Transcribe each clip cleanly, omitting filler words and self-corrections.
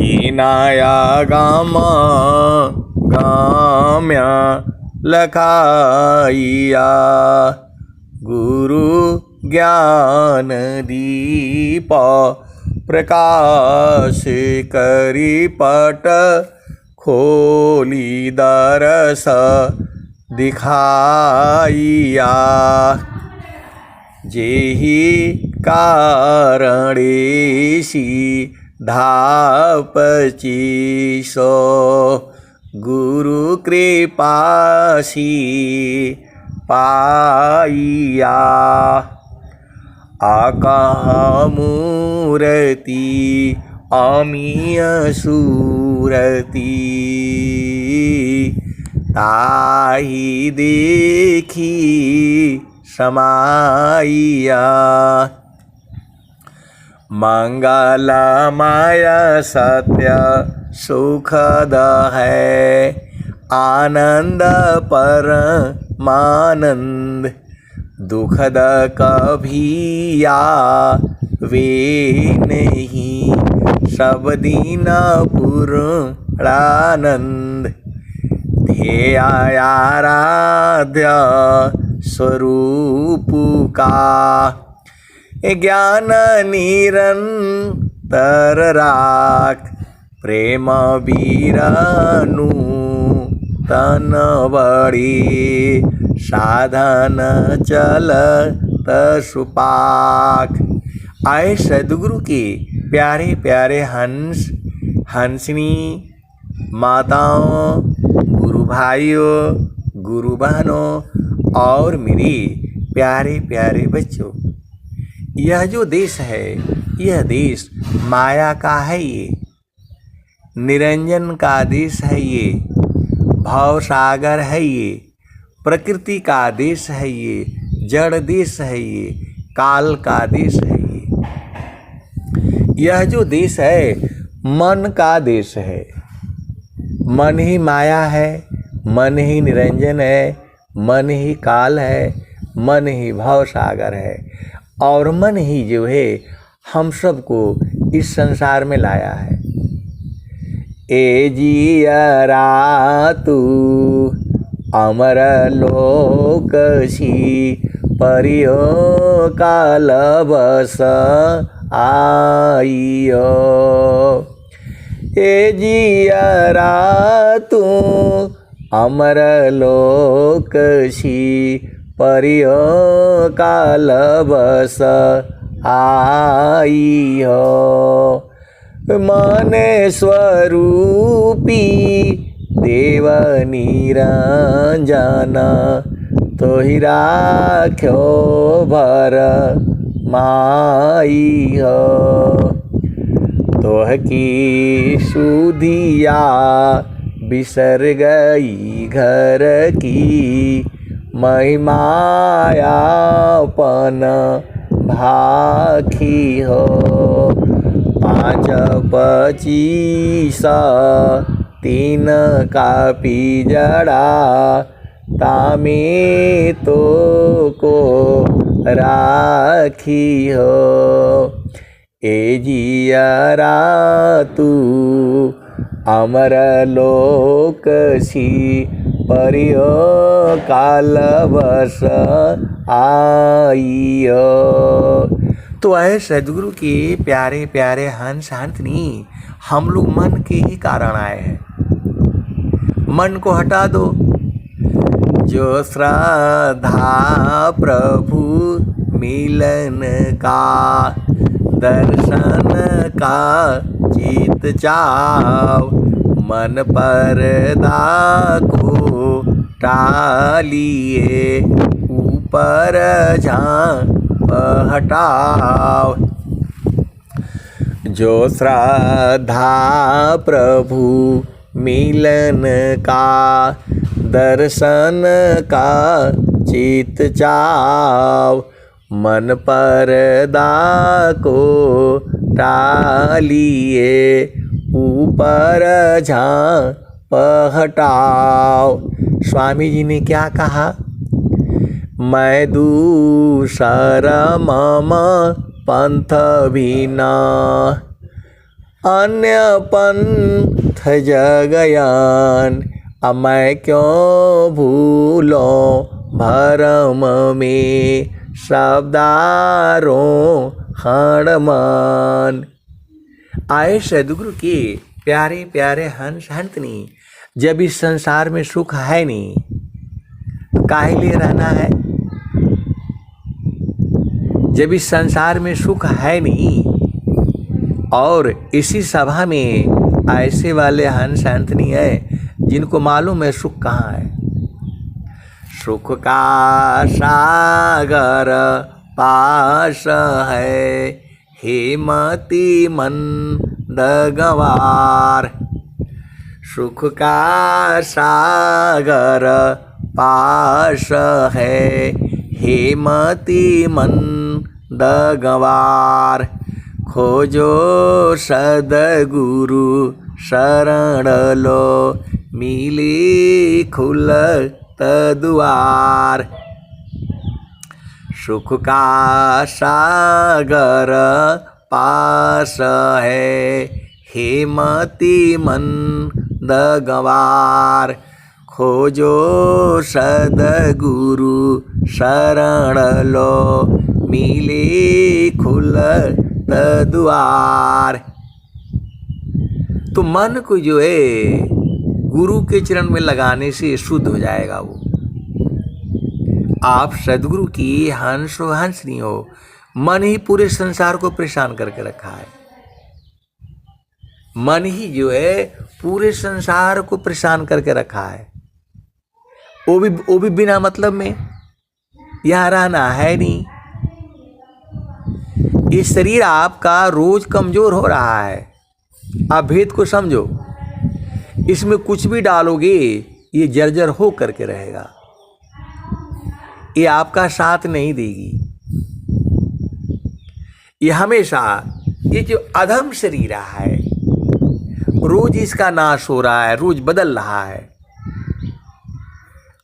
कीनाया गाम गाम्या लखाइया। गुरु ज्ञान दीप प्रकाश करी पट खोली दरस दिखाइया। जेहि कारणेशी धापचिसो गुरु कृपासी पाइया। आकामूर्ति अमीय सूरति ताहि देखी समाइया। मंगलमय सत्य सुखद है आनंद परमानंद। दुखद कभी आवे नहीं सब दिन पूर्णानंद। ध्येय आराध्य स्वरूप का ज्ञान निरंतर राख। प्रेम बीरनु तन बड़ी साधन चलत सुपाख। आए सदगुरु के प्यारे प्यारे हंस हंसनी माताओं, गुरु भाइयों, गुरु बहनों और मेरे प्यारे प्यारे बच्चों, यह जो देश है यह देश माया का है। ये निरंजन का देश है। ये भव सागर है। ये प्रकृति का देश है। ये जड़ देश है। ये काल का देश है। यह जो देश है मन का देश है। मन ही माया है, मन ही निरंजन है, मन ही काल है, मन ही भव सागर है और मन ही जो है हम सबको इस संसार में लाया है। ए जियरा तू अमर लोकसी परियो काल बस आइयो। ए जियरा तू अमर लोकसी परियो काल बस आइयो। मन स्वरूपी देव निरंजन तोहि राख्यो भर माइयो। तोह की सुधिया बिसर गई घर की महिमायापन भाखी हो। 5 25 3 का पिजड़ा तामे तो को राखी हो। ए जियरा तू अमर लोकसी परियो काल बस आइयो। तो आए सदगुरु के प्यारे प्यारे हंस हंसनी, हम लोग मन के ही कारण आए हैं। मन को हटा दो। जो श्रद्धा प्रभु मिलन का दर्शन का चित चाव। मन पर्दा को टालिए ऊपर झांप हटाओ। जो श्रद्धा प्रभु मिलन का दर्शन का चित चाव। मन पर्दा को टालिए ऊपर झांप हटाओ। स्वामी जी ने क्या कहा? मैं दूसर मम पंथ बिना अन्य पंथ जगयान, अब मैं क्यों भूलों भरम में शब्दारों हणमान। आए सदगुरु के प्यारे प्यारे हंस हंतनी, जब इस संसार में सुख है नहीं तो काहे लिए रहना है। जब इस संसार में सुख है नहीं और इसी सभा में ऐसे वाले हंस हंतनी है जिनको मालूम है सुख कहाँ है। सुख का सागर पास है, हेमती मंद गवार। सुख का सागर पास है, हेमती मंद गवार। खोजो सदगुरु शरण लो, मिली खुलत द्वार। सुख का सागर पास है, हेमती मंद गवार। खोजो सदगुरु शरण लो, मिली खुलत द्वार। तो मन को जो है गुरु के चरण में लगाने से शुद्ध हो जाएगा वो। आप सदगुरु की हंस हो हंसनी हो। मन ही पूरे संसार को परेशान करके रखा है। मन ही जो है पूरे संसार को परेशान करके रखा है। वो भी बिना मतलब में। यहाँ रहना है नहीं। ये शरीर आपका रोज कमजोर हो रहा है। आप भेद को समझो। इसमें कुछ भी डालोगे ये जर्जर हो करके रहेगा। ये आपका साथ नहीं देगी। ये हमेशा ये जो अधम शरीर है रोज इसका नाश हो रहा है, रोज बदल रहा है।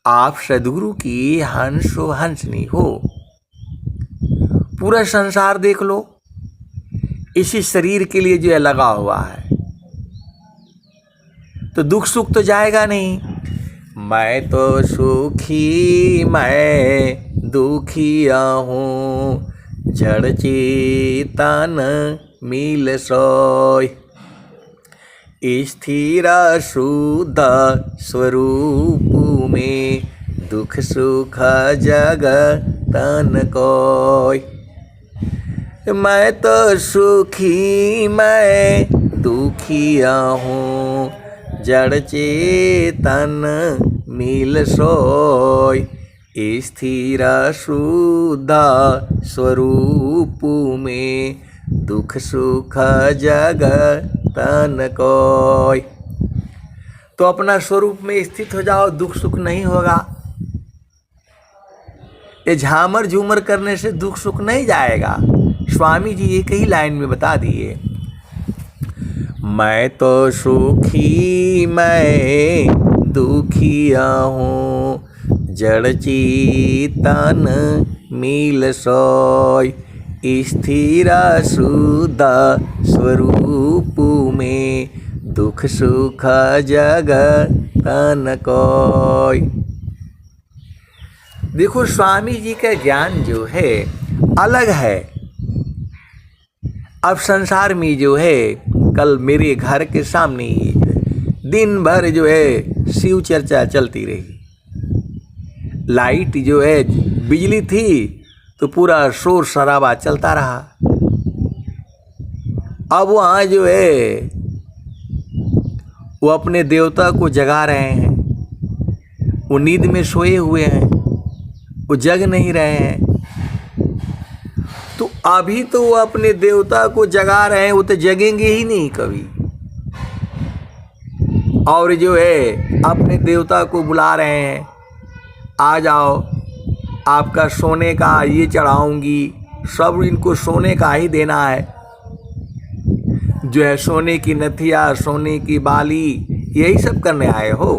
आप सदगुरु की हंस हो हंसनी हो। पूरा संसार देख लो, इसी शरीर के लिए जो है लगा हुआ है, तो दुख सुख तो जाएगा नहीं। मैं तो सुखी मैं दुखिया हूँ, जड़ चेतन मिल सोय। स्थिर शुद्ध स्वरूप में दुख सुख जग तन कोय। मैं तो सुखी मैं दुखिया हूँ, जड़ चेतन मिल सोय। स्थिर शुद्ध स्वरूप में दुख सुख जग तन कोय। तो अपना स्वरूप में स्थित हो जाओ, दुख सुख नहीं होगा। ये झामर झूमर करने से दुख सुख नहीं जाएगा। स्वामी जी एक ही लाइन में बता दिए, मैं तो सुखी मैं दुखिया हूँ, जड़ चेतन मिल सोय। स्थिर शुद्ध स्वरूप में दुख सुख जग तन कोय। देखो स्वामी जी का ज्ञान जो है अलग है। अब संसार में जो है, कल मेरे घर के सामने ही दिन भर जो है शिव चर्चा चलती रही। लाइट जो है, बिजली थी तो पूरा शोर शराबा चलता रहा। अब वहाँ जो है वो अपने देवता को जगा रहे हैं। वो नींद में सोए हुए हैं, वो जग नहीं रहे हैं। तो अभी तो वो अपने देवता को जगा रहे हैं, वो तो जगेंगे ही नहीं कभी। और जो है अपने देवता को बुला रहे हैं, आ जाओ आपका सोने का ये चढ़ाऊंगी। सब इनको सोने का ही देना है। जो है सोने की नथिया, सोने की बाली, यही सब करने आए हो।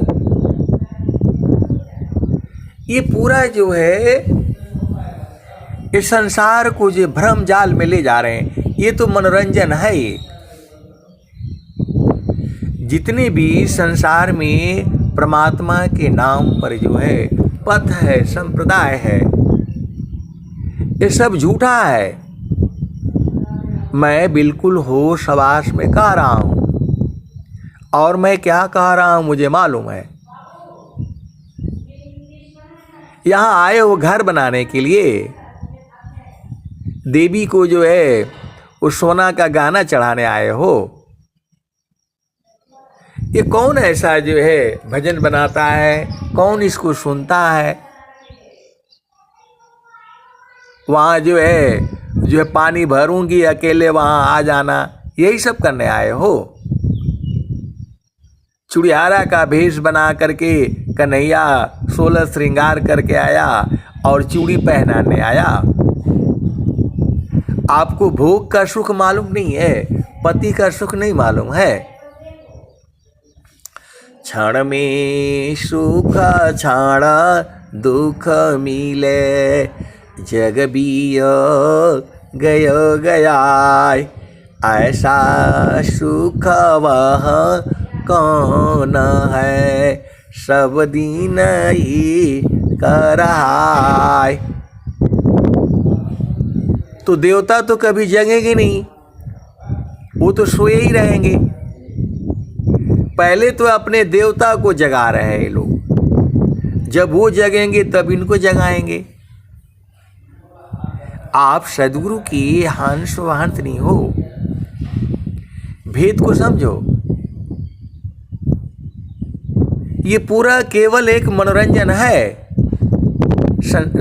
ये पूरा जो है इस संसार को जो भ्रम जाल में ले जा रहे हैं, ये तो मनोरंजन है। जितने भी संसार में परमात्मा के नाम पर जो है पथ है, संप्रदाय है, ये सब झूठा है। मैं बिल्कुल होश हवास में कह रहा हूं, और मैं क्या कह रहा हूं मुझे मालूम है। यहां आए हो घर बनाने के लिए, देवी को जो है उस सोना का गाना चढ़ाने आए हो। ये कौन ऐसा जो है भजन बनाता है, कौन इसको सुनता है? वहां जो है पानी भरूंगी अकेले, वहां आ जाना, यही सब करने आए हो। चुड़ियारा का भेष बना करके कन्हैया 16 श्रृंगार करके आया और चूड़ी पहनाने आया। आपको भोग का सुख मालूम नहीं है, पति का सुख नहीं मालूम है। क्षण में सुख क्षण दुख मिले, जग बियो गयो गया, ऐसा सुख वह कौन है, सब दिन ही कर रहा है। तो देवता तो कभी जगेंगे नहीं, वो तो सोए ही रहेंगे। पहले तो अपने देवता को जगा रहे हैं लोग, जब वो जगेंगे तब इनको जगाएंगे। आप सदगुरु की हंस वहंस नहीं हो, भेद को समझो। ये पूरा केवल एक मनोरंजन है,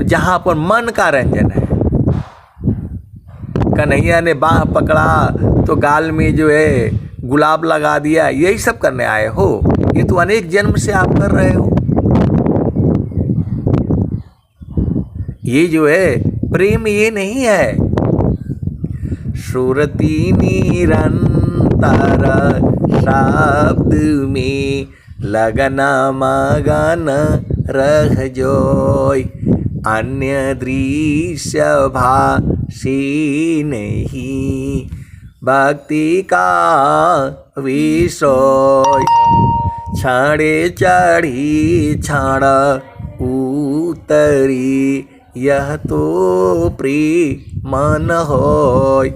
जहां पर मन का रंजन है। कन्हैया ने बाह पकड़ा तो गाल में जो है गुलाब लगा दिया, यही सब करने आए हो। ये तो अनेक जन्म से आप कर रहे हो। ये जो है प्रेम ये नहीं है। सुरती निरंतर शब्द में लगना मगन रह जोय, अन्य दृश्य भाषी नहीं, भक्ति का विषय। छाड़े चढ़ी छाड़ उतरी, यह तो प्रेम मन होय,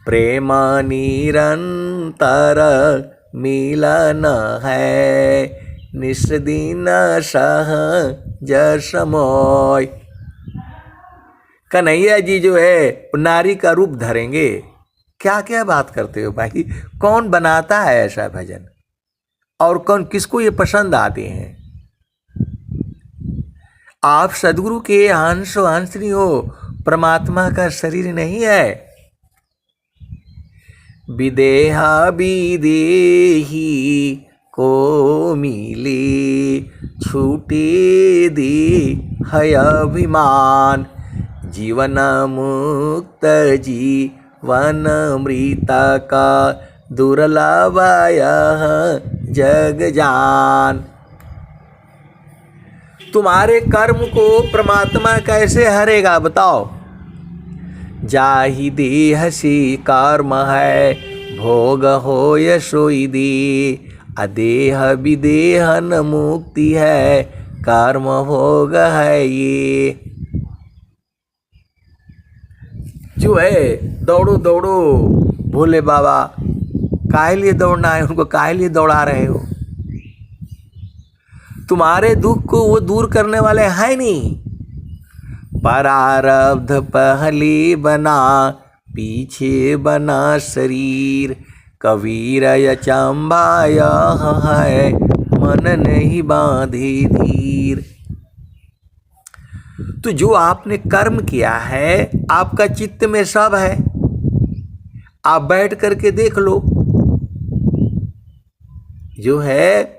प्रेम निरंतर मिलन है, निस्दिन सहज समोय। कन्हैया जी जो है नारी का रूप धरेंगे। क्या क्या बात करते हो भाई? कौन बनाता है ऐसा भजन, और कौन किसको ये पसंद आते हैं? आप सदगुरु के अंश अंश नहीं हो, परमात्मा का शरीर नहीं है। विदेहा विदेही को मिले, छूटे दे है अभिमान, जीवन मुक्त जीवन मृत का दुर्लभ यह जग जान। तुम्हारे कर्म को परमात्मा कैसे हरेगा बताओ? जाहि देह से कर्म है, भोग होय सोई दे, अदेह विदेह न मुक्ति है, कर्म भोग है ये। जो है दौड़ो दौड़ो, भोले बाबा काहे लिए दौड़ना है? उनको काहे लिए दौड़ा रहे हो? तुम्हारे दुख को वो दूर करने वाले हैं नहीं। प्रारब्ध पहले बना, पीछे बना शरीर, कबीर अचंभा यह है, मन नहीं बांधे धीर। तो जो आपने कर्म किया है, आपका चित्त में सब है। आप बैठ करके देख लो, जो है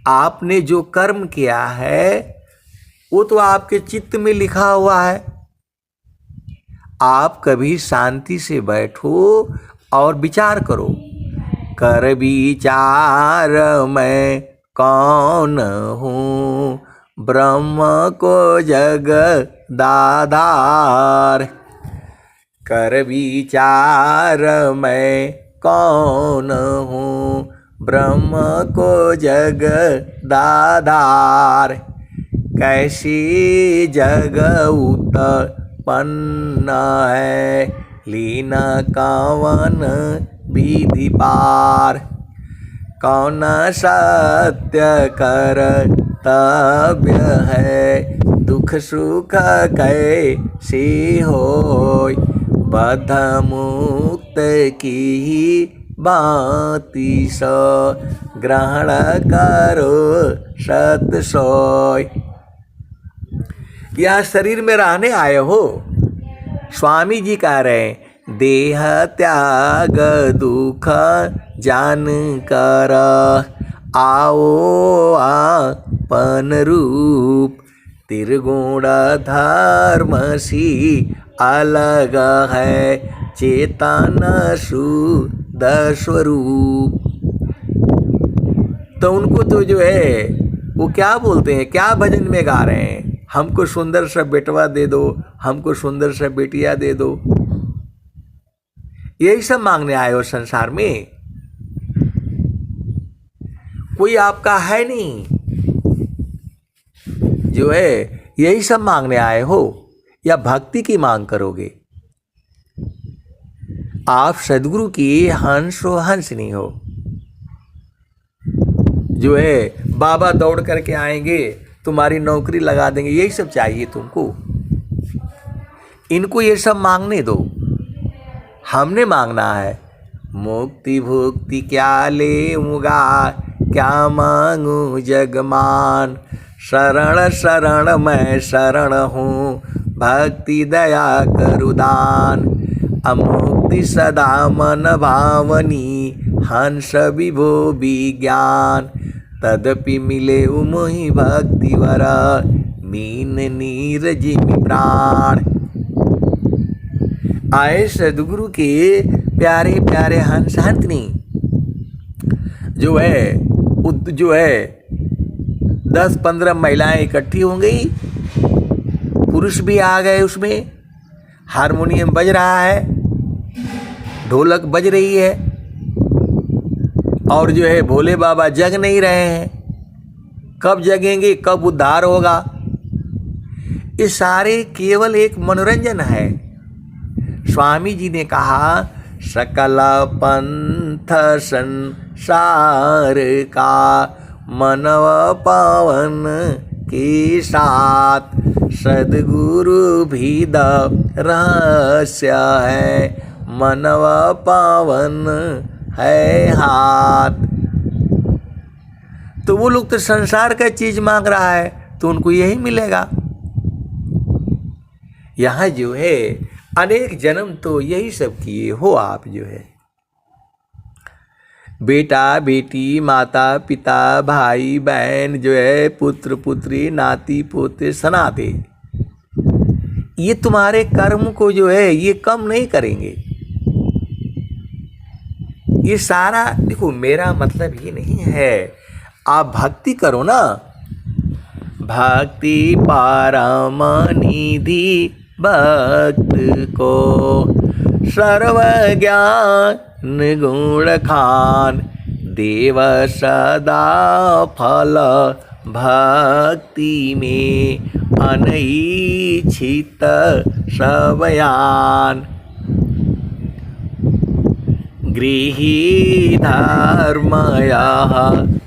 आपने जो कर्म किया है वो तो आपके चित्त में लिखा हुआ है। आप कभी शांति से बैठो और विचार करो, कर विचार मैं कौन हूँ, ब्रह्म को जग दाधार। कर विचार मैं कौन हूँ, ब्रह्म को जगदाधार, कैसी जग उत्पन्न है, लीन कवन विधि पार, कौन सत्य कर्तव्य है, दुख सुख कैसी होय, बद्ध मुक्त की भांति सो, ग्रहण करो सत सोय। यह शरीर में रहने आए हो, स्वामी जी कह रहे हैं, देह त्याग दुख जान कर, आओ आपन रूप, त्रिगुण धर्म सी अलग है, चेतन शुद्ध स्वरूप। तो उनको तो जो है वो क्या बोलते हैं, क्या भजन में गा रहे हैं, हमको सुंदर सा बेटवा दे दो, हमको सुंदर सा बेटिया दे दो, यही सब मांगने आए हो संसार में। कोई आपका है नहीं, जो है यही सब मांगने आए हो, या भक्ति की मांग करोगे। आप सदगुरु की हंस हो हंसनी हो। जो है बाबा दौड़ करके आएंगे, तुम्हारी नौकरी लगा देंगे, यही सब चाहिए तुमको। इनको ये सब मांगने दो, हमने मांगना है। मुक्ति भुक्ति क्या लेऊंगा, क्या मांगू जगमान, शरण शरण मैं शरण हूँ, भक्ति दया करु दान, अमुक्ति सदा मन भावनी, हंस विभो विज्ञान, तदपि मिले मोहि भक्ति वरा, मीन नीर जिमि प्राण। आए सदगुरु के प्यारे प्यारे हंस हंसनी, जो है 10-15 महिलाएं इकट्ठी हो गई, पुरुष भी आ गए उसमें, हारमोनियम बज रहा है, ढोलक बज रही है, और जो है भोले बाबा जग नहीं रहे हैं। कब जगेंगे, कब उद्धार होगा, ये सारे केवल एक मनोरंजन है। स्वामी जी ने कहा, सकल पंथ संसार का मनव पावन के साथ, सदगुरु भी द रहस्य है, मनव पावन है हाथ। तो वो लोग तो संसार का चीज मांग रहा है, तो उनको यही मिलेगा। यहाँ जो है अनेक जन्म तो यही सब किए हो आप, जो है बेटा बेटी, माता पिता, भाई बहन, जो है पुत्र पुत्री, नाती पोते सनाते, ये तुम्हारे कर्म को जो है ये कम नहीं करेंगे। ये सारा देखो, मेरा मतलब ये नहीं है, आप भक्ति करो ना, भक्ति परम निधि भक्त को, सर्व ज्ञान गुण खान, देव सदा फल भक्ति में, अनैच्छित सबयान, गृही धर्म यह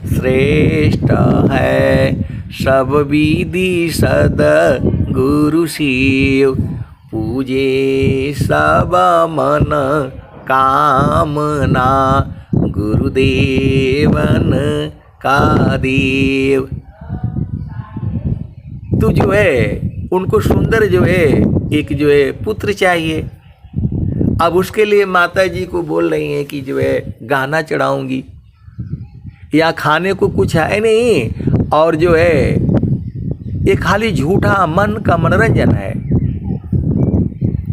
श्रेष्ठ है, सब विधि सद गुरु शिव, पूजे सब मन कामना, गुरुदेवन का देव। तो जो है उनको सुंदर जो है एक जो है पुत्र चाहिए। अब उसके लिए माता जी को बोल रही हैं कि जो है गाना चढ़ाऊंगी, या खाने को कुछ है नहीं, और जो है ये खाली झूठा मन का मनोरंजन है।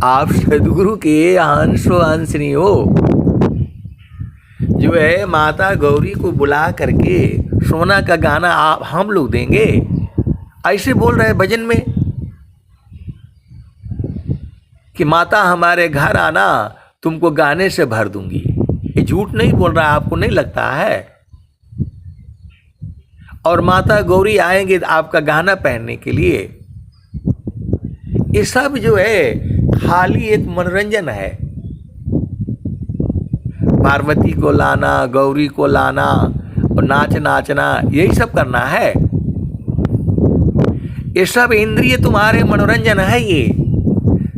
आप सदगुरु के हंसो हंसनी हो, जो है माता गौरी को बुला करके सोना का गाना आप हम लोग देंगे, ऐसे बोल रहे भजन में कि माता हमारे घर आना, तुमको गाने से भर दूंगी। ये झूठ नहीं बोल रहा है, आपको नहीं लगता है? और माता गौरी आएंगे आपका गहना पहनने के लिए। ये सब जो है खाली एक मनोरंजन है। पार्वती को लाना, गौरी को लाना और नाचना यही सब करना है। ये सब इंद्रिय तुम्हारे मनोरंजन है। ये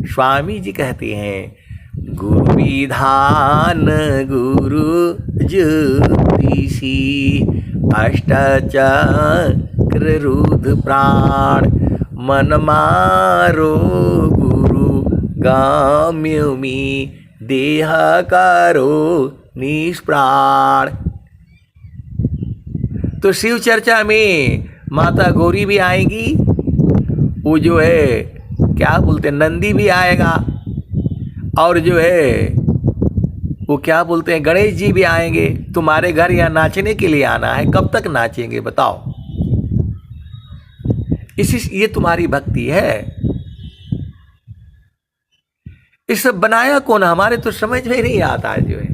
स्वामी जी कहते हैं, गुरु विधान गुरु ज्योतिषी अष्टचक्र रुद्र प्राण मन मारो गुरु गाम्युमी देह करो निष्प्राण। तो शिव चर्चा में माता गौरी भी आएंगी, वो जो है क्या बोलते हैं नंदी भी आएगा, और जो है वो क्या बोलते हैं गणेश जी भी आएंगे। तुम्हारे घर यहाँ नाचने के लिए आना है। कब तक नाचेंगे बताओ? ये तुम्हारी भक्ति है। ये सब बनाया कौन? हमारे तो समझ में नहीं आता जो है,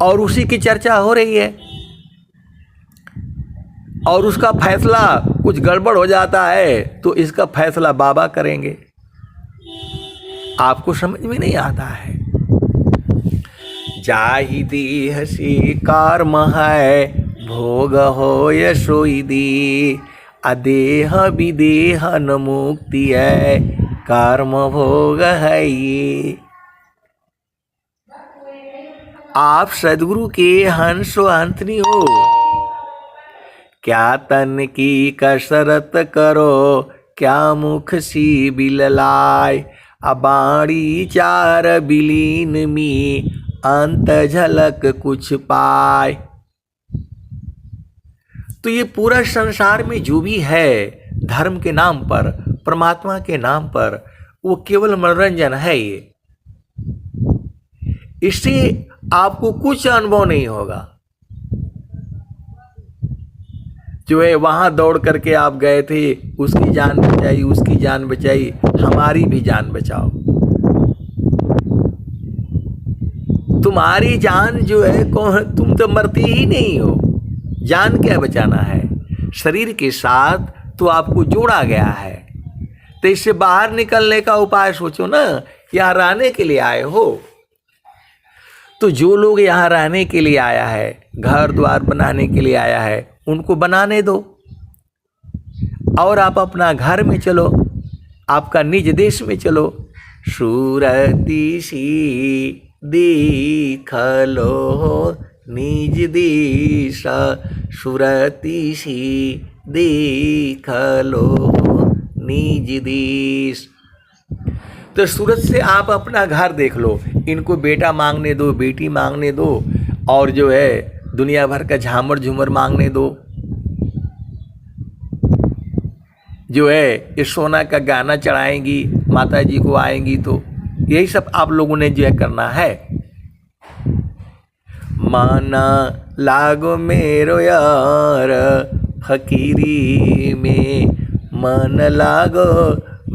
और उसी की चर्चा हो रही है, और उसका फैसला कुछ गड़बड़ हो जाता है तो इसका फैसला बाबा करेंगे। आपको समझ में नहीं आता है। जाहि देह से कर्म है, भोग हो सोई दे, अदेह विदेह न मुक्ति है, कर्म भोग है ये। आप सदगुरु के हंस हंसनी हो, क्या तन की कसरत करो, क्या मुख सी बिललाय, अबाड़ी चार बिलीन में अंत झलक कुछ पाए। तो ये पूरा संसार में जो भी है धर्म के नाम पर, परमात्मा के नाम पर, वो केवल मनोरंजन है। ये इससे आपको कुछ अनुभव नहीं होगा। जो है वहां दौड़ करके आप गए थे, उसकी जान बचाई, उसकी जान बचाई, हमारी भी जान बचाओ। तुम्हारी जान जो है कौन, तुम तो मरती ही नहीं हो। जान क्या बचाना है? शरीर के साथ तो आपको जोड़ा गया है, तो इससे बाहर निकलने का उपाय सोचो ना। यहाँ रहने के लिए आए हो, तो जो लोग यहाँ रहने के लिए आया है, घर द्वार बनाने के लिए आया है, उनको बनाने दो, और आप अपना घर में चलो, आपका निज देश में चलो। सूरती सी देख लो निज देश, सूरती सी देख लो निज देश। तो सूरत से आप अपना घर देख लो, इनको बेटा मांगने दो, बेटी मांगने दो, और जो है दुनिया भर का झामर झूमर मांगने दो। जो है ये सोना का गाना चढ़ाएंगी, माता जी को आएंगी, तो यही सब आप लोगों ने जो है करना है। माना लागो मेरो यार फकीरी में, मन लागो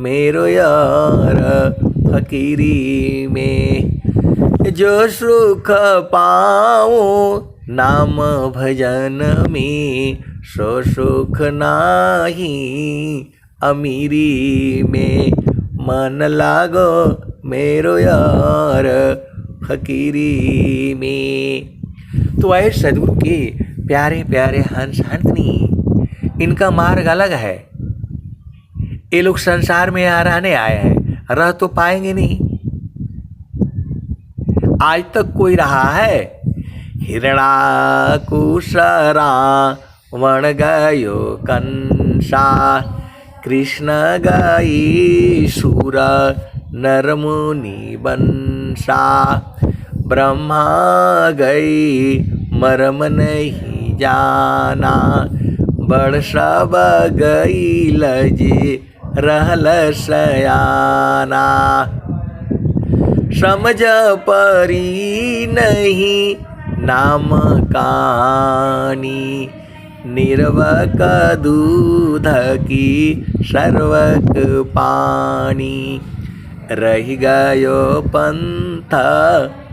मेरो यार फकीरी में, जो सुख पाऊं नाम भजन में, सो सुख नाही अमीरी में, मन लागो मेरो यार फकीरी में। तो ऐसे सदगुरु के प्यारे प्यारे हंस हंसनी, इनका मार्ग अलग है। ये लोग संसार में यहाँ रहने आए हैं, रह तो पाएंगे नहीं। आज तक कोई रहा है? हिरणाकुशरा वण गयो कंसा, कृष्ण गई सुर नर मुनि बंसा, ब्रह्मा गई मरम नहीं जाना, बड़ सब गई लजे रहल सयाना, समझ परी नहीं नाम कानी, निर्वक दूध की सर्वक पानी, रही गयो पंथ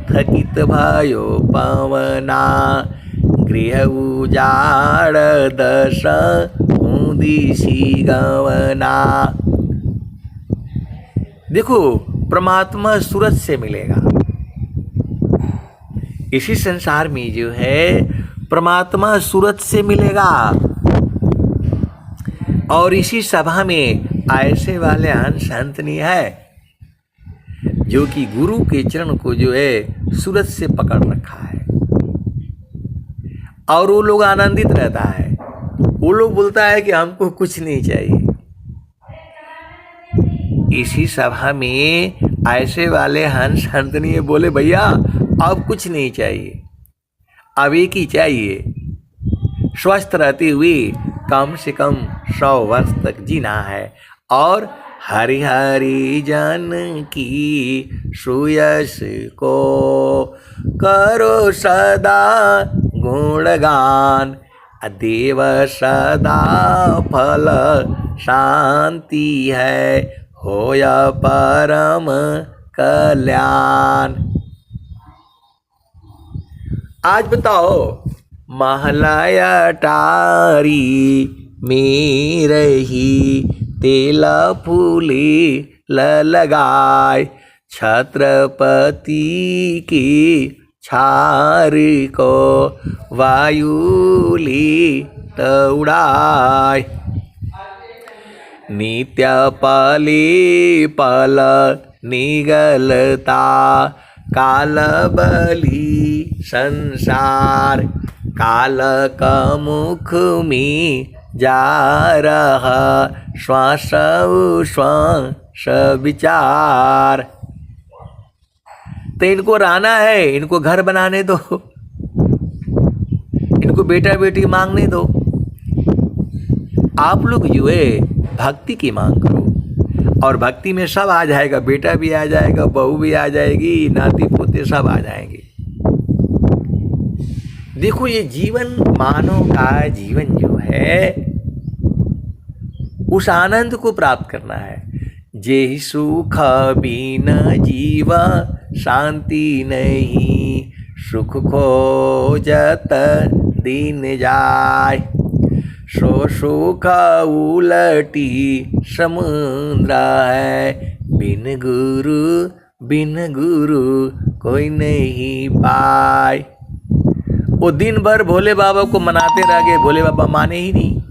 थकित भयो पवना, गृह उजाड़ दस दिशी गवना। देखो परमात्मा सूरज से मिलेगा, इसी संसार में जो है परमात्मा सूरज से मिलेगा। और इसी सभा में ऐसे वाले हंस हंसनी है जो कि गुरु के चरण को जो है सूरज से पकड़ रखा है, और वो लोग आनंदित रहता है। वो लोग बोलता है कि हमको कुछ नहीं चाहिए। इसी सभा में ऐसे वाले हंस हंसनी बोले भैया अब कुछ नहीं चाहिए, अब एक ही चाहिए, स्वस्थ रहते हुए कम से कम 100 वर्ष तक जीना है और हरि हरि जन की सुयश को करो सदा गुणगान। देव सदा फल शांति है होया परम कल्याण। आज बताओ महलाया टारी में रही तेला फूली लगाए, छत्रपति की छार को वायुली उड़ाए। नित्य पली पल निगलता काल बली संसार, काल का मुख में जा रहा श्वास श्वास विचार। तो इनको रहना है, इनको घर बनाने दो, इनको बेटा बेटी मांगने दो। आप लोग जो है भक्ति की मांग करो और भक्ति में सब आ जाएगा, बेटा भी आ जाएगा, बहू भी आ जाएगी, नाती पोते सब आ जाएंगे। देखो ये जीवन, मानव का जीवन जो है उस आनंद को प्राप्त करना है। जे सुख बिन जीवा शांति नहीं, सुख खोजत दिन जाय, सो सुख उलटी समुद्र है, बिन गुरु कोई नहीं पाए। वो दिन भर भोले बाबा को मनाते रह गए, भोले बाबा माने ही नहीं।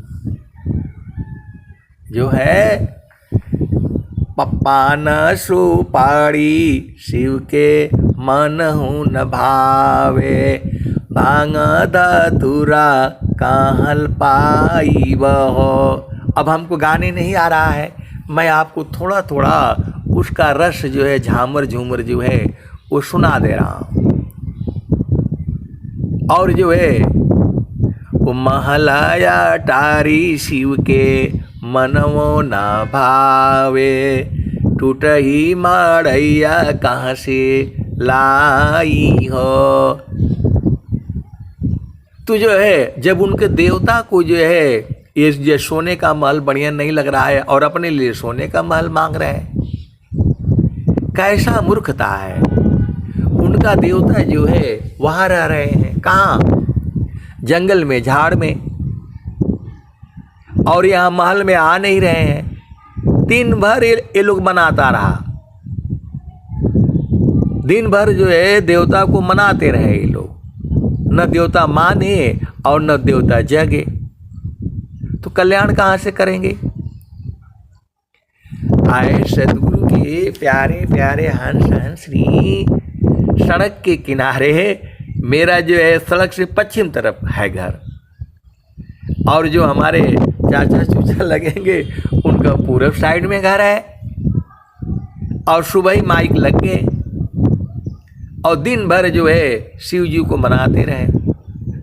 जो है पप्पा न सुपारी शिव के मन हूँ न भावे, भांग धतूरा कहल पाई वह। अब हमको गाने नहीं आ रहा है, मैं आपको थोड़ा थोड़ा उसका रस जो है, झामर झूमर जो है वो सुना दे रहा हूँ। और जो है वो महलाया टारी शिव के मनवो न भावे, टूट ही मड़ैया कहाँ से लाई हो। तो जो है जब उनके देवता को जो है ये सोने का महल बढ़िया नहीं लग रहा है और अपने लिए सोने का महल मांग रहे हैं, कैसा मूर्खता है। उनका देवता जो है वहां रह रहे हैं, कहाँ? जंगल में, झाड़ में, और यहाँ महल में आ नहीं रहे हैं। दिन भर ये लोग मनाता रहा, दिन भर जो है देवता को मनाते रहे ये लोग, न देवता माने और न देवता जगे, तो कल्याण कहाँ से करेंगे? आए सदगुरु के प्यारे प्यारे हंस हंसनी, सड़क के किनारे मेरा जो है सड़क से पश्चिम तरफ है घर, और जो हमारे चाचा चूचा लगेंगे उनका पूरब साइड में घर है। और सुबह ही माइक लग गए और दिन भर जो है शिव जी को मनाते रहे,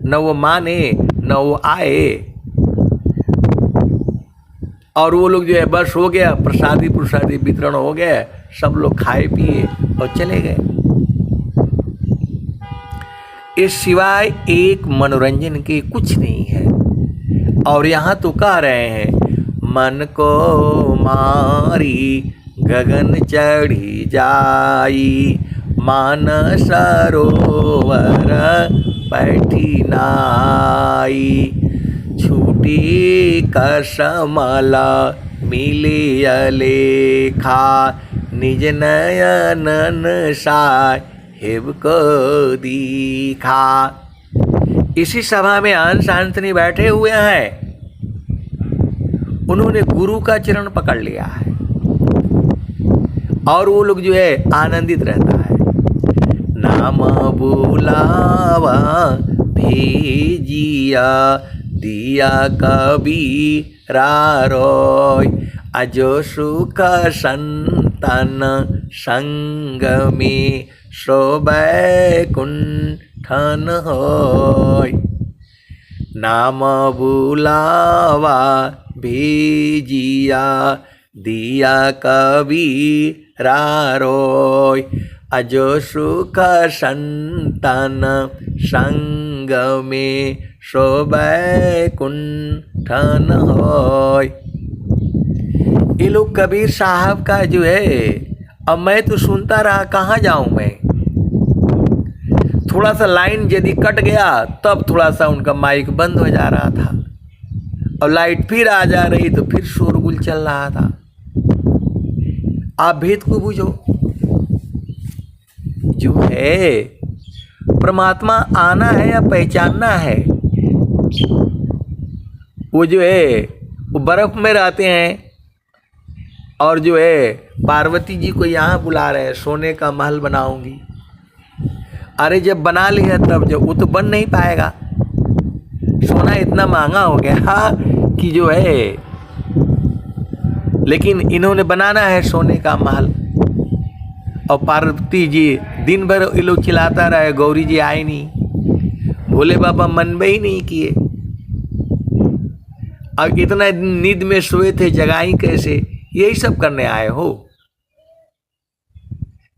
न वो माने न वो आए। और वो लोग जो है बस हो गया, प्रसादी वितरण हो गया, सब लोग खाए पिए और चले गए। इस सिवाय एक मनोरंजन के कुछ नहीं है। और यहाँ तो कह रहे हैं, मन को मारी गगन चढ़ी जाई, मान सरोवर बैठी नाई, छूटी कसमला मिलिय लेखा, निज नयनन साहिब को दीखा। इसी सभा में हंस हंसनी बैठे हुए हैं, उन्होंने गुरु का चरण पकड़ लिया है और वो लोग जो है आनंदित रहता है। नाम बुलावा भेजिया, दिया कबीरा रोय, अजो सुख संतन संग में शोभै कुंठन होय। नाम बुलावा भेजिया, दिया कबीरा रोय, अजो सुख संतन संग में शोभै कुंठन होय। ये लोग कबीर साहब का जो है, अब मैं तो सुनता रहा, कहाँ जाऊं मैं। थोड़ा सा लाइन यदि कट गया तब थोड़ा सा उनका माइक बंद हो जा रहा था और लाइट फिर आ जा रही तो फिर शोरगुल चल रहा था। आप भेद को बूझो, जो है परमात्मा आना है या पहचानना है। वो जो है वो बर्फ में रहते हैं और जो है पार्वती जी को यहाँ बुला रहे हैं, सोने का महल बनाऊंगी। अरे जब बना लिया तब जब वो तो बन नहीं पाएगा, सोना इतना महंगा हो गया कि जो है, लेकिन इन्होंने बनाना है सोने का महल। और पार्वती जी दिन भर ये लोग चिल्लाता रहे, गौरी जी आए नहीं, भोले बाबा मन में ही नहीं किए। अब इतना नींद में सोए थे, जगाई कैसे? यही सब करने आए हो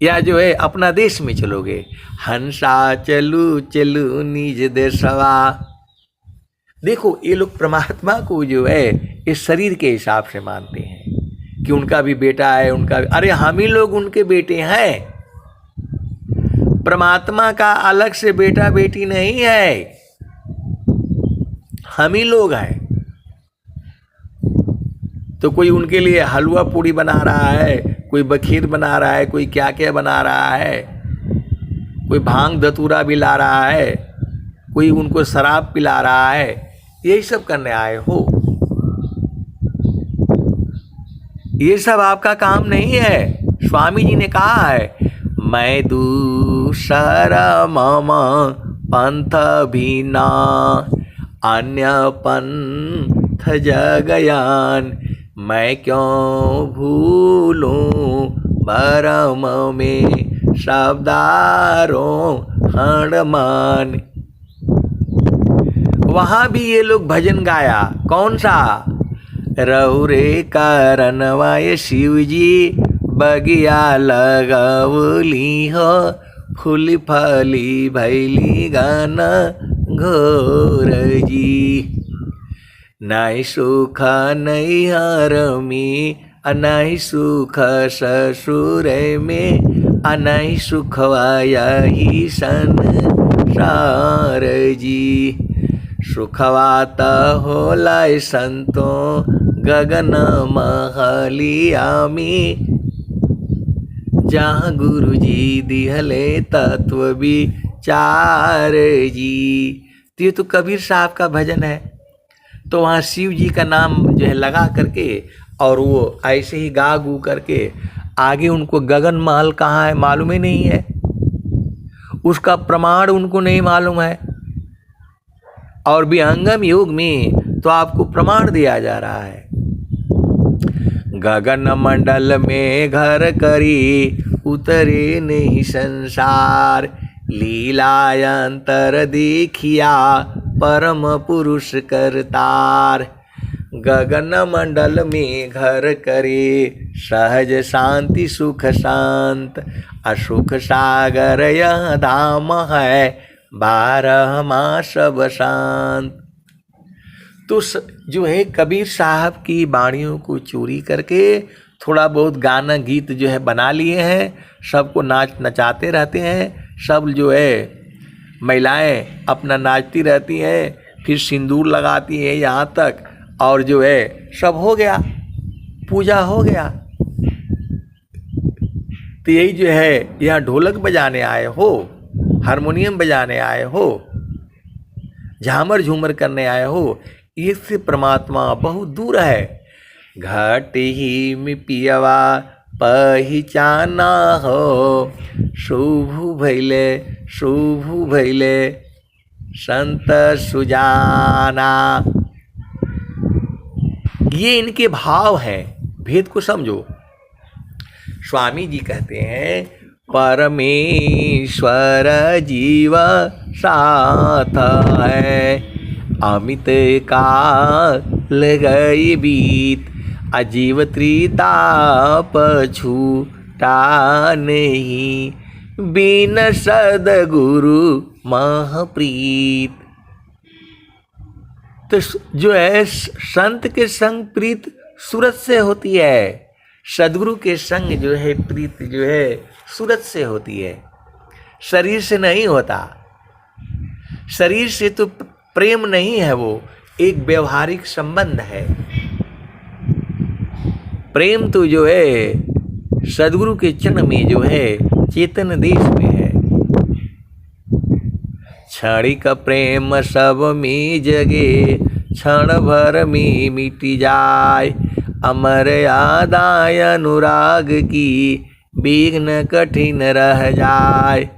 या जो है अपना देश में चलोगे? हंसा चलू चलू निज देशवा। देखो ये लोग परमात्मा को जो है इस शरीर के हिसाब से मानते हैं कि उनका भी बेटा है, उनका भी। अरे हम ही लोग उनके बेटे हैं, परमात्मा का अलग से बेटा बेटी नहीं है, हम ही लोग हैं। तो कोई उनके लिए हलवा पूड़ी बना रहा है, कोई बखीर बना रहा है, कोई क्या क्या बना रहा है, कोई भांग धतूरा भी ला रहा है, कोई उनको शराब पिला रहा है। यही सब करने आए हो? ये सब आपका काम नहीं है। स्वामी जी ने कहा है, मैं दूसरा मामा पंथ भीना, अन्य पंथ जगयान, मैं क्यों भूलूं भरम में शब्दारों हणमान। वहां भी ये लोग भजन गाया। कौन सा? रौरे करनवाय शिव जी, बगिया लगवली हो, फूली फली भैली गाना घोर जी। नहीं सुख नैहर में, नहीं सुख ससुर में, नहीं सुखवा यही संसार जी। सुखवा त होला संतों गगन महलिया में, जहाँ गुरु जी दिहले तत्व विचार जी। तो ये तो कबीर साहब का भजन है। तो वहाँ शिव जी का नाम जो है लगा करके और वो ऐसे ही गा गू करके आगे उनको गगन महल कहाँ है मालूम ही नहीं है, उसका प्रमाण उनको नहीं मालूम है। और विहंगम युग में तो आपको प्रमाण दिया जा रहा है। गगन मंडल में घर करी, उतरे नहीं संसार, लीलायंतर देखिया परम पुरुष करतार। गगन मंडल में घर करे, सहज शांति सुख शांत, असुख सागर यह धाम है, 12 मास सब शांत। तो जो है कबीर साहब की वाणियों को चोरी करके थोड़ा बहुत गाना गीत जो है बना लिए हैं, सबको नाच नचाते रहते हैं। सब जो है महिलाएं अपना नाचती रहती हैं, फिर सिंदूर लगाती हैं यहाँ तक, और जो है सब हो गया, पूजा हो गया। तो यही जो है, यहाँ ढोलक बजाने आए हो, हारमोनियम बजाने आए हो, झामर झूमर करने आए हो, इससे परमात्मा बहुत दूर है। घट ही में पियवा पहचाना हो, शुभ भैले संत सुजाना। ये इनके भाव हैं, भेद को समझो। स्वामी जी कहते हैं परमेश्वर जीव साथ है, अमित काल गई बीत, अजीव त्रिताप छूटा नहीं, बिन सद्गुरु महप्रीत। तो जो है संत के संग प्रीत सूरत से होती है, सदगुरु के संग जो है प्रीत जो है सूरत से होती है, शरीर से नहीं होता। शरीर से तो प्रेम नहीं है, वो एक व्यवहारिक संबंध है। प्रेम तो जो है सदगुरु के चरण में जो है चेतन देश में है। क्षणिक प्रेम सब में जगे, क्षण भर में मिट जाए, अमर आदाय अनुराग की विघ्न कठिन रह जाए।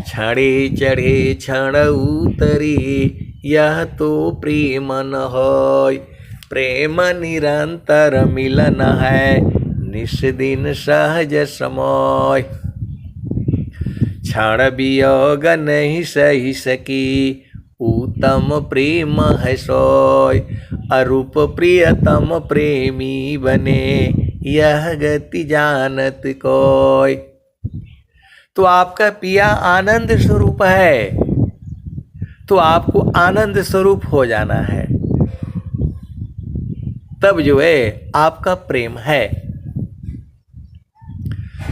क्षणे चढ़े क्षण उतरे, यह तो प्रेम न होय, प्रेम निरंतर मिलन है, निस दिन सहज समय। क्षण वियोग नहीं सही सकी, उत्तम प्रेम है सोय, अरूप प्रियतम प्रेमी बने, यह गति जानत कोय। तो आपका पिया आनंद स्वरूप है, तो आपको आनंद स्वरूप हो जाना है, तब जो है आपका प्रेम है।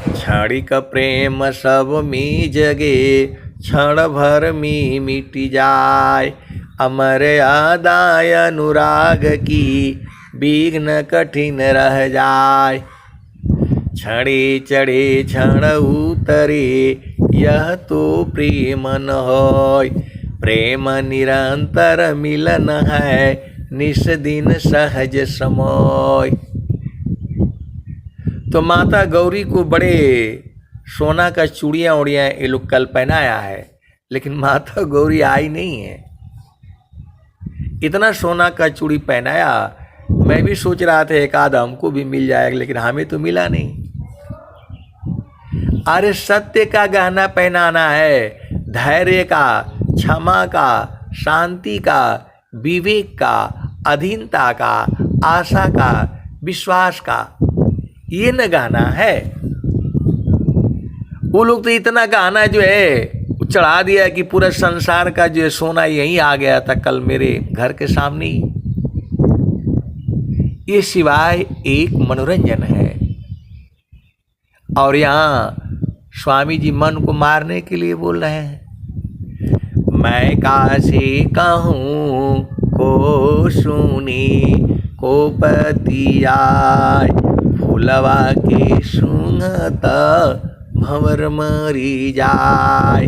क्षणिक प्रेम सब में जगे, क्षण भर में मिट जाए, अमर आदाय अनुराग की विघ्न कठिन रह जाए। क्षणे चढ़े क्षण उतरे, यह तो प्रेम न होय, प्रेम निरंतर मिलन है, निस दिन सहज समय। तो माता गौरी को बड़े सोना का चूड़ियाँ उड़ियाँ ये लोग कल पहनाया है, लेकिन माता गौरी आई नहीं है। इतना सोना का चूड़ी पहनाया, मैं भी सोच रहा था एक आध हमको भी मिल जाएगा, लेकिन हमें तो मिला नहीं। अरे सत्य का गहना पहनाना है, धैर्य का, क्षमा का, शांति का, विवेक का, अधीनता का, आशा का, विश्वास का, ये न गहना है। वो लोग तो इतना गहना जो है चढ़ा दिया कि पूरा संसार का जो है सोना यहीं आ गया था कल मेरे घर के सामने ही। ये सिवाय एक मनोरंजन है। और यहाँ स्वामी जी मन को मारने के लिए बोल रहे हैं, मैं कासे कहूँ को सुनी, को पतियाय, फूलवा के सूंघत भंवर मरी जाए।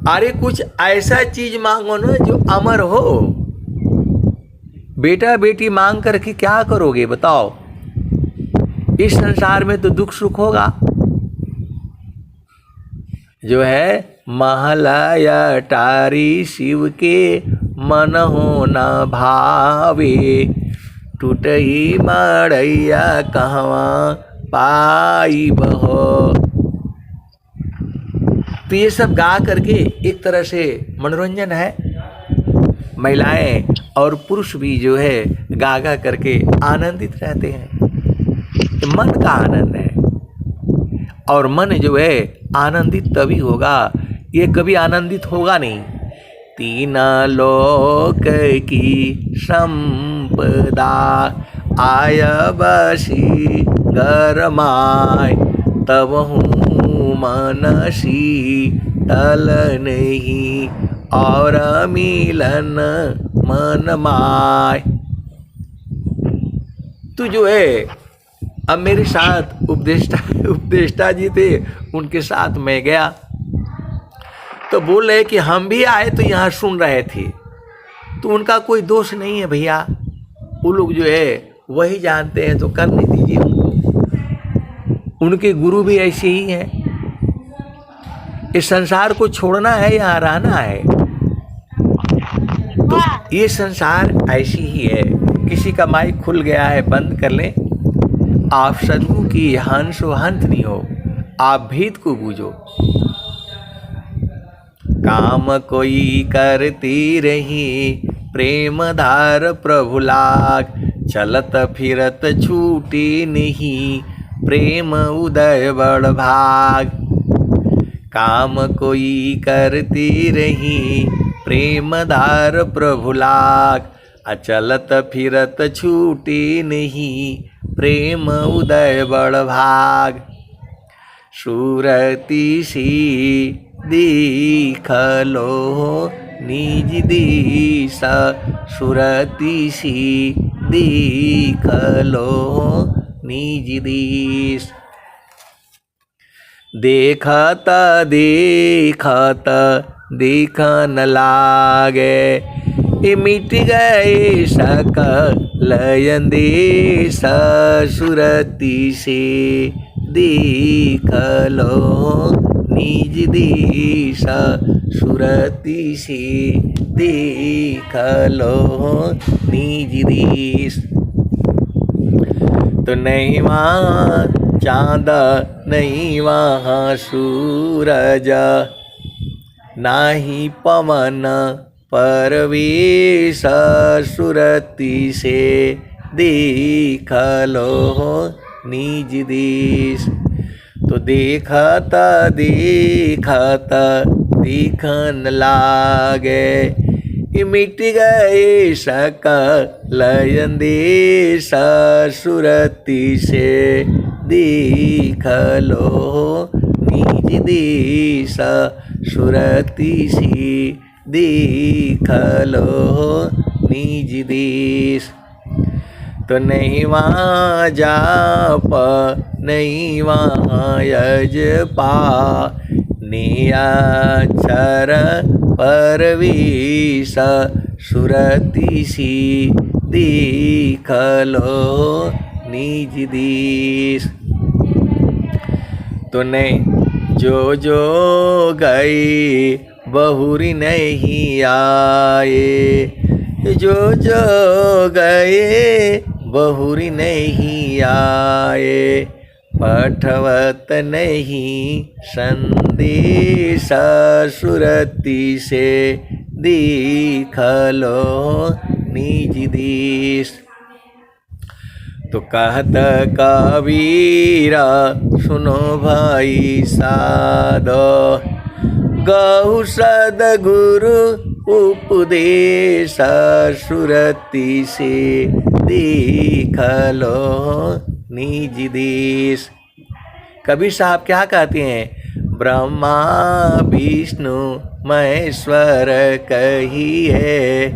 अरे कुछ ऐसा चीज मांगो ना जो अमर हो। बेटा बेटी मांग करके क्या करोगे बताओ? इस संसार में तो दुख सुख होगा। जो है महलय टारी शिव के मन हो न भावे, टूट ही मड़ैया कहवा पाई बहो। तो ये सब गा करके एक तरह से मनोरंजन है। महिलाएं और पुरुष भी जो है गा गा करके आनंदित रहते हैं। तो मन का आनंद है, और मन जो है आनंदित तभी होगा, ये कभी आनंदित होगा नहीं। तीन लोक की संपदा आय बसी गरमाय, तब हूँ मनसी टल नहीं, और मिलन मन माय। तू जो है, अब मेरे साथ उपदेष्टा जी थे, उनके साथ मैं गया, तो बोल रहे कि हम भी आए तो यहाँ सुन रहे थे। तो उनका कोई दोष नहीं है भैया, वो लोग जो है वही जानते हैं, तो करने दीजिए उनको। उनके गुरु भी ऐसे ही हैं। इस संसार को छोड़ना है या रहना है, तो ये संसार ऐसी ही है। किसी का माइक खुल गया है, बंद कर लें। आप सदगुरु की हंस हंत नहीं हो, आप भीत को बूझो। काम कोई करती रही, प्रेम धार प्रभु लाग, चलत फिरत छूटी नहीं, प्रेम उदय बड़ भाग। काम कोई करती रही, प्रेम धार प्रभु लाग, अचलत फिरत छूटी नहीं, प्रेम उदय बड़ भाग। सूरती सी दिखलो निज दिशा, सुरती सी दिखलो निज दिश। देखता देखता देखन लागे, मिट गए सकल अंदेश, सुरती से देखलो निज दिशा, सुरती से देखलो निज दिश। तो नहीं वहाँ चाँद, नहीं वहाँ सूरज, नाही पवन परवेश, सुरती से देखलो निज देश। तो देखता देखता देखन लागे, मिट गए सकल अंदेश, सुरती से देखलो निज देश, सुरती से देखलो निज देश। तो नहीं वहाँ जाप, नहीं वहाँ यजपा, नियाक्षर परवेश, सुरती सी देखलो निज देश। तो नहीं जो जो गए बहुरी नहीं आए, जो जो गए बहुरी नहीं आए, पठवत नहीं संदेश, सुरती से देखलो निज देश। तो कहत कबीरा सुनो भाई साधो, गहु सदगुरु उपदेश, सुरती से देखलो निज देश। कबीर साहब क्या कहते हैं? ब्रह्मा विष्णु महेश्वर कहिए,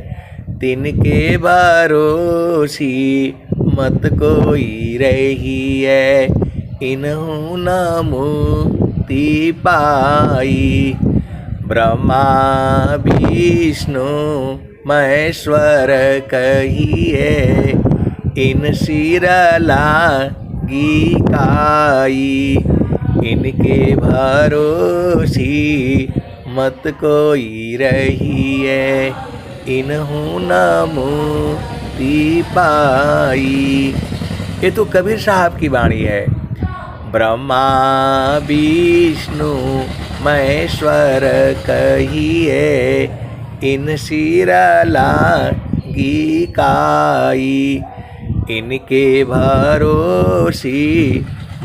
तिनके भरोसी मत कोई रही है, इन्हू न मुक्ति पाई। ब्रह्मा विष्णु महेश्वर कहिए, इन सिर लागी काई, इनके भरोसी मत कोई रही है, इन्हू न मुक्ति पाई। ये तो कबीर साहब की वाणी है। ब्रह्मा विष्णु महेश्वर कहिए, इन सिर लागी काई, इनके भरोसी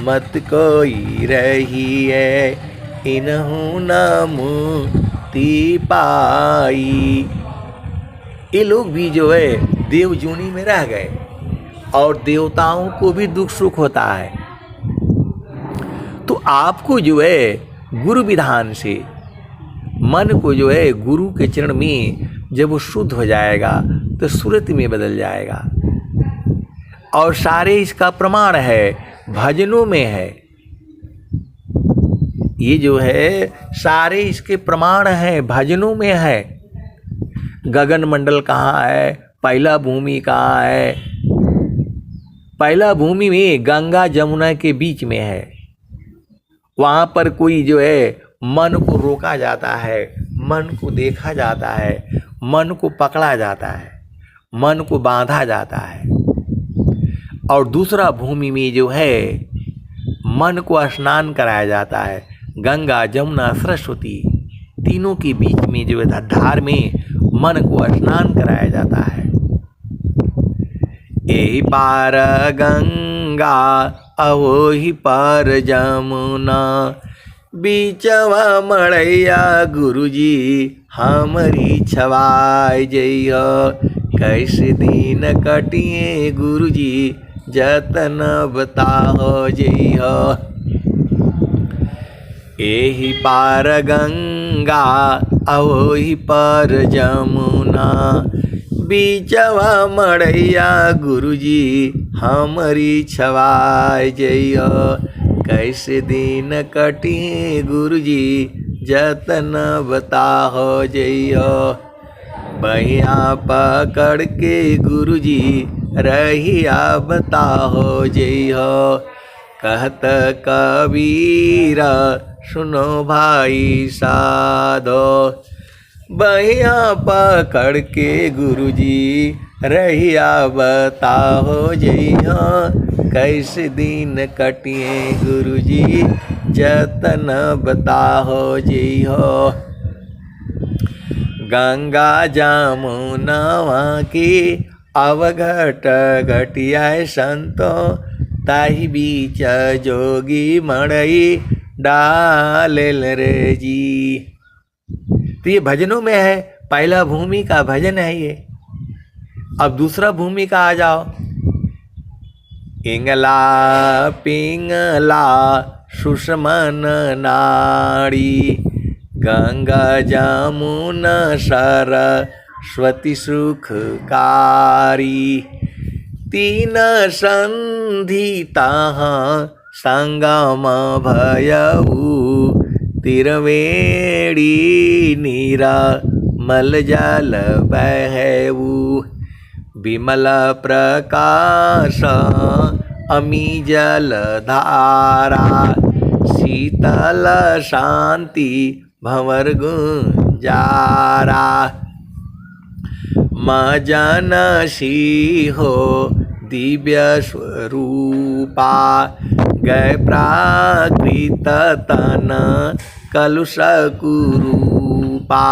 मत कोई रही है, इन्हू न मुक्ति पाई। ये लोग भी जो है देव जूनी में रह गए, और देवताओं को भी दुख सुख होता है। तो आपको जो है गुरु विधान से मन को जो है गुरु के चरण में जब वो शुद्ध हो जाएगा तो सूरत में बदल जाएगा। और सारे इसका प्रमाण है, भजनों में है। ये जो है सारे इसके प्रमाण हैं, भजनों में है। गगन मंडल कहाँ है, पहला भूमि कहाँ है? पहला भूमि में गंगा जमुना के बीच में है। वहाँ पर कोई जो है मन को रोका जाता है, मन को देखा जाता है, मन को पकड़ा जाता है, मन को बांधा जाता है। और दूसरा भूमि में जो है मन को स्नान कराया जाता है। गंगा जमुना सरस्वती तीनों के बीच में जो है धार में मन को स्नान कराया जाता है। एही पार गंगा अवोही पार जमुना, बीचवा मड़ैया गुरुजी हमरी छवाय जइह। कैसे दिन कटिए गुरुजी जतन बताहो जइह। एही पार गंगा अवोही पार जमुना, बीचवा मड़ैया गुरुजी हमरी छवाय जइह। कैसे दिन कटिए गुरुजी जतन बताहो जइह। बहिया पकड़ के गुरुजी रहिया बताहो जइह। कहत कबीरा सुनो भाई साधो, बहिया पकड़ के गुरुजी रहिया बताहो जइह। कैसे दिन कटिए गुरुजी जतन बताहो जइह। गंगा जमुनवा की अवघट घटिया संतो, ताही बीच जोगी मड़ई डालेल रे जी। तो ये भजनों में है, पहला भूमि का भजन है ये। अब दूसरा भूमि का आ जाओ। इंगला पिंगला सुषमन नाड़ी, गंगा जमुना सरस्वती सुखकारी। तीन संधि ताहाँ संगम भयऊ, तिरवेणी नीरा मल जल बहऊ। विमल प्रकाश अमी जल धारा, शीतल शांति भंवर गुंजारा। मजनसी हो दिव्य स्वरूपा, गए प्राकृत तन कलुष कुरूपा।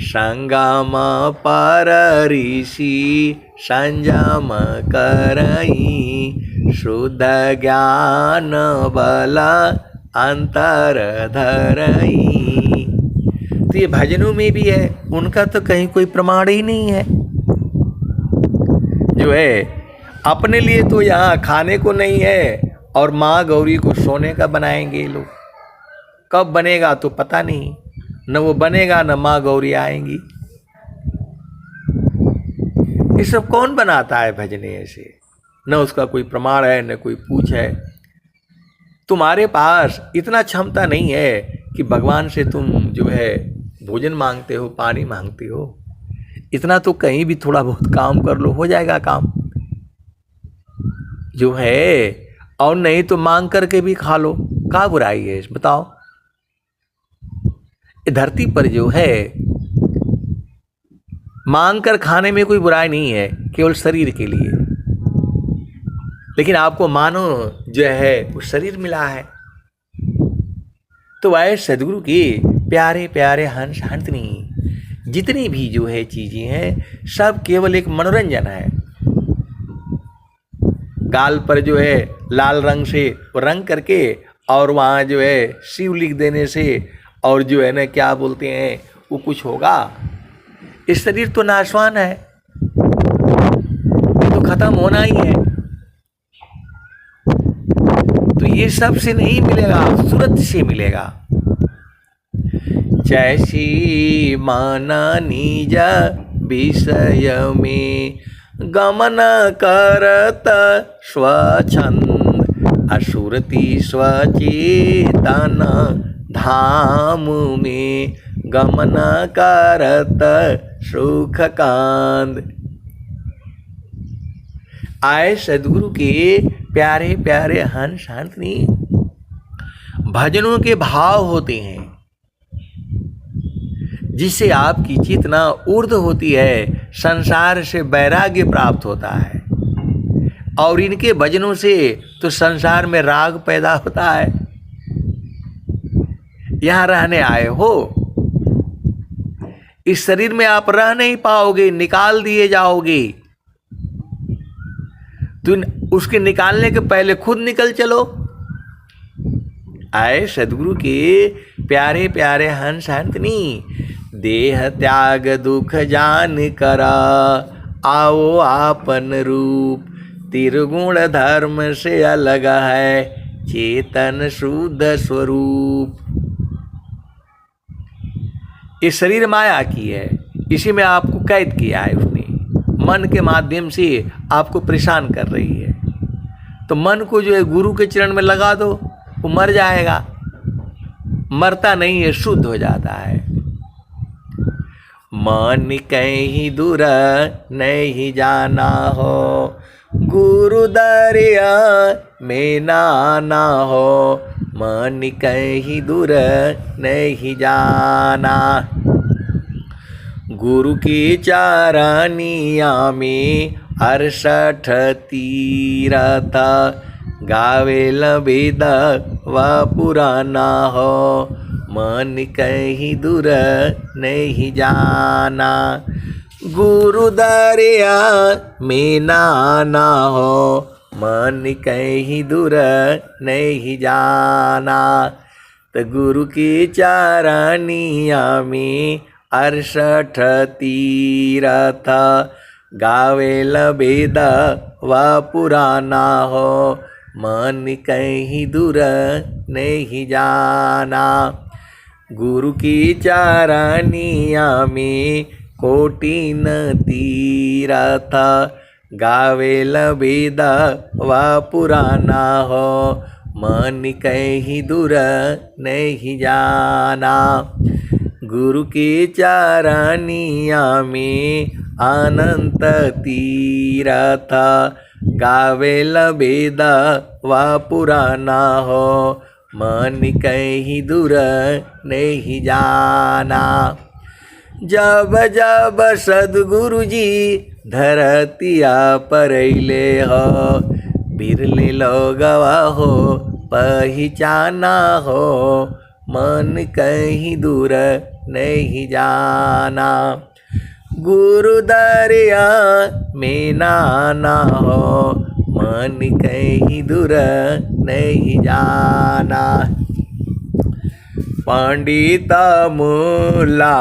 संगम पर ऋषि संयम करई, शुद्ध ज्ञान बल अंतर धरई। तो ये भजनों में भी है, उनका तो कहीं कोई प्रमाण ही नहीं है। जो है अपने लिए तो यहाँ खाने को नहीं है, और माँ गौरी को सोने का बनाएंगे लोग। कब बनेगा तो पता नहीं, न वो बनेगा न माँ गौरी आएंगी। ये सब कौन बनाता है भजने ऐसे? न उसका कोई प्रमाण है न कोई पूछ है। तुम्हारे पास इतना क्षमता नहीं है कि भगवान से तुम जो है भोजन मांगते हो, पानी मांगते हो। इतना तो कहीं भी थोड़ा बहुत काम कर लो, हो जाएगा काम जो है। और नहीं तो मांग करके भी खा लो, क्या बुराई है बताओ। धरती पर जो है मांग कर खाने में कोई बुराई नहीं है, केवल शरीर के लिए। लेकिन आपको मानो जो है वो शरीर मिला है। तो वह सदगुरु के प्यारे प्यारे हंस हंसनी जितनी भी जो है चीजें हैं, सब केवल एक मनोरंजन है। गाल पर जो है लाल रंग से रंग करके और वहाँ जो है शिव लिख देने से, और जो है ना क्या बोलते हैं वो कुछ होगा। इस शरीर तो नाशवान है, तो खत्म होना ही है। तो ये सब से नहीं मिलेगा, सूरत से मिलेगा। जैसी मन निज विषय में गमन करत स्वच्छंद असुरति स्वचेतन धाम में गमन करत सुख कांद। आए सदगुरु के प्यारे प्यारे हंस हंसनी भजनों के भाव होते हैं जिससे आपकी चेतना ऊर्ध्व होती है, संसार से वैराग्य प्राप्त होता है। और इनके भजनों से तो संसार में राग पैदा होता है। यहां रहने आए हो, इस शरीर में आप रह नहीं पाओगे, निकाल दिए जाओगे। तो उसके निकालने के पहले खुद निकल चलो। आए सदगुरु के प्यारे प्यारे हंस हंसनी देह त्याग दुख जान करा आओ आपन रूप। त्रिगुण धर्म से अलग है चेतन शुद्ध स्वरूप। इस शरीर माया की है, इसी में आपको कैद किया है उसने, मन के माध्यम से आपको परेशान कर रही है। तो मन को जो है गुरु के चरण में लगा दो, वो मर जाएगा। मरता नहीं है, शुद्ध हो जाता है। मन कहीं दूर नहीं जाना हो, गुरु दरिया में ना आना हो। मन कहीं दूर नहीं जाना, गुरु की चारनिया में 68 तीरथ गावेल वेद व पुराना हो। मन कहीं दूर नहीं जाना, गुरु दरिया में ना आना हो। मन कहीं दूर नहीं जाना, तो गुरु की चारनिया में 68 तीरथ गावेल वेद व पुराना हो। मन कहीं दूर नहीं जाना, गुरु की चारनिया में कोटिन तीरथ गावेल वेद व पुराना हो। मन कहीं दूर नहीं जाना, गुरु की चारनिया में अनंत तीरथ गावेल वेद व पुराना हो। मन कहीं दूर नहीं जाना, जब जब सद्गुरु जी धरतिया परैले हो। बिरले लोगवा हो पहचाना हो। मन कहीं दूर नहीं जाना, गुरु दरिया में ना आना हो। मन कहीं दूर नहीं जाना, पंडित मूला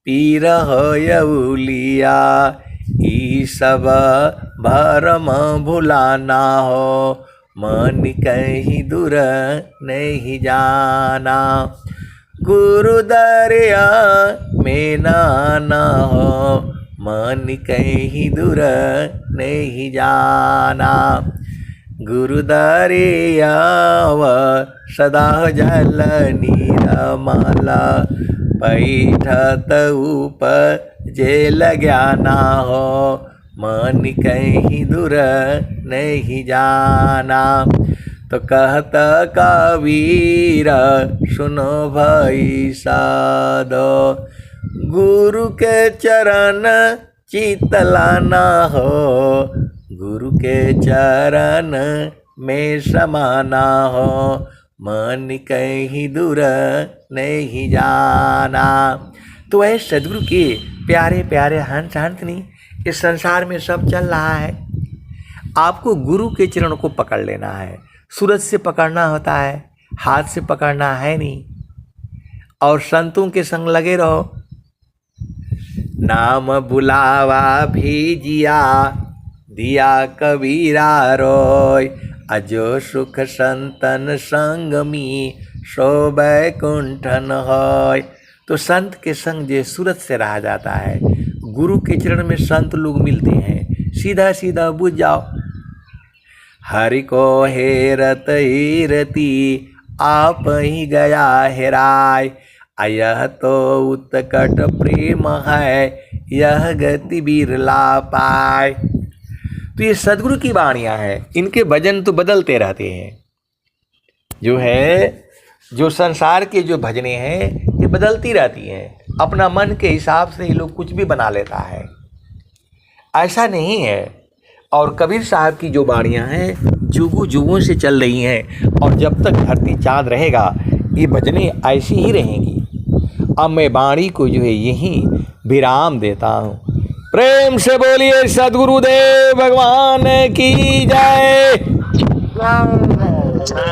पीर होयउलिया ई सब भरम भुलाना हो। मन कहीं दूर नहीं जाना, गुरु दरिया में ना आना हो। मन कहीं दूर नहीं जाना, गुरु दरिया व सदा जल नीरमाला। बैठत ऊपर जेल ज्ञाना हो। मन कहीं दूर नहीं जाना, तो कहत कबीर सुनो भाई साधो। गुरु के चरण चितलाना हो, गुरु के चरण में समाना हो। मन कहीं दूर नहीं जाना। तो ऐ सदगुरु के प्यारे प्यारे हंस हंसनी, इस संसार में सब चल रहा है, आपको गुरु के चरण को पकड़ लेना है। सूरज से पकड़ना होता है, हाथ से पकड़ना है नहीं। और संतों के संग लगे रहो। नाम बुलावा भेजिया दिया कबीरा रोय। अजो सुख संतन संगमी सो बैकुंठन होय। तो संत के संग जे सूरत से रहा जाता है, गुरु के चरण में संत लोग मिलते हैं, सीधा सीधा बुझ जाओ। हरि को हेरत हेरती आप ही गया हेराय, यह तो उत्कट प्रेम है, यह गति बिरला पाए। तो ये सदगुरु की वाणियाँ हैं, इनके भजन तो बदलते रहते हैं। जो है जो संसार के जो भजने हैं ये बदलती रहती हैं, अपना मन के हिसाब से ये लोग कुछ भी बना लेता है, ऐसा नहीं है। और कबीर साहब की जो वाणियाँ हैं जुगों जुगों से चल रही हैं, और जब तक धरती चाँद रहेगा ये भजनें ऐसी ही रहेंगी। अब मैं वाणी को जो है यहीं विराम देता हूँ। प्रेम से बोलिए सद्गुरुदेव भगवान की जय। जय